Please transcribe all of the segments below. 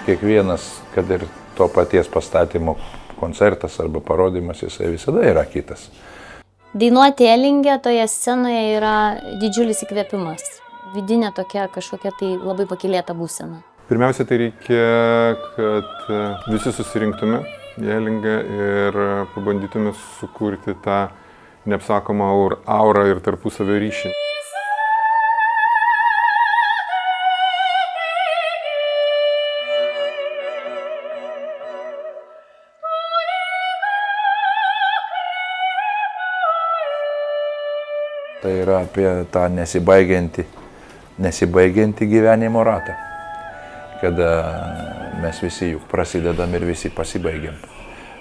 kiekvienas, kad ir to paties pastatymo koncertas arba parodymas, jisai visada yra kitas. Dainuoti Elinge toje scenoje yra didžiulis įkvėpimas. Vidinė tokia kažkokia tai labai pakylėta būsena. Pirmiausia, tai reikia, kad visi susirinktume į Elingę ir pabandytume sukurti tą neapsakomą aurą ir tarpusavio ryšį. Tai yra apie tą nesibaigiantį gyvenimo ratą, kada mes visi juk prasidedam ir visi pasibaigiam,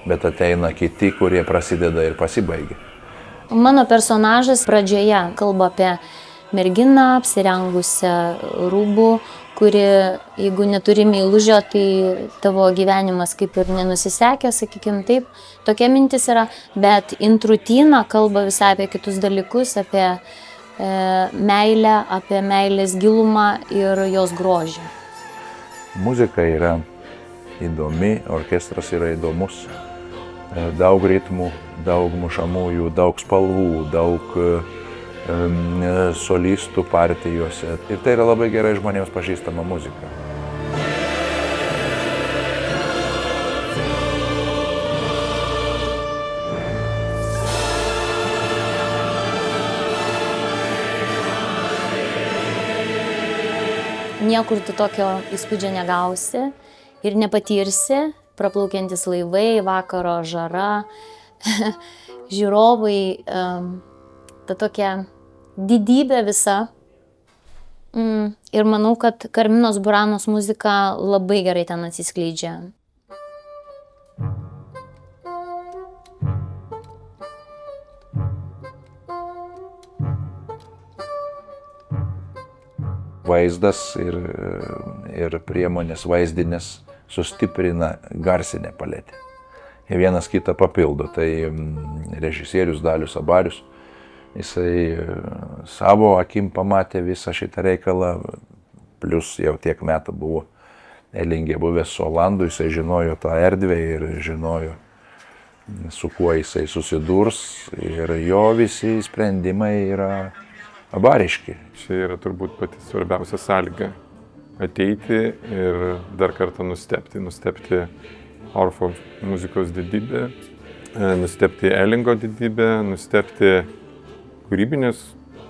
bet ateina kiti, kurie prasideda ir pasibaigia. Mano personažas pradžioje kalba apie merginą apsirengusią rūbų, kuri, jeigu neturi meilužio, tai tavo gyvenimas kaip ir nenusisekė, sakykim taip, tokia mintis yra, bet intrutina kalba visai apie kitus dalykus, apie meilę, apie meilės gilumą ir jos grožį. Muzika yra įdomi, orkestras yra įdomus, daug ritmų, daug mušamųjų, daug spalvų, daug solistų partijose. Ir tai yra labai gerai žmonėms pažįstama muzika. Niekur tu tokio įspūdžio negausi ir nepatirsi, praplaukiantis laivai, vakaro žara, žiūrovai, ta tokia didybė visa. Ir manau, kad Karminos Buranos muzika labai gerai ten atsiskleidžia. Vaizdas ir priemonės vaizdinės sustiprina garsinę paletę. Jie vienas kitą papildo. Tai režisierius Dalius Abarius, jisai savo akim pamatė visą šitą reikalą, plus jau tiek metų buvo Elingė buvęs su Olandu, jisai žinojo tą erdvę ir žinojo, su kuo jisai susidurs, ir jo visi sprendimai yra abariški. Čia yra turbūt pati svarbiausia sąlyga - ateiti ir dar kartą nustebti Orfo muzikos didybę, nustebti Elingo didybę, nustebti kūrybinės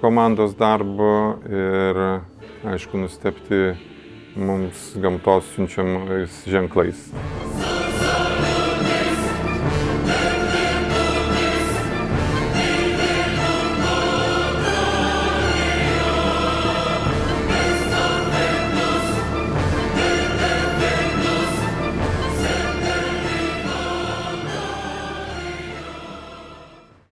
komandos darbo ir, aišku, nustebti mums gamtos siunčiamais ženklais.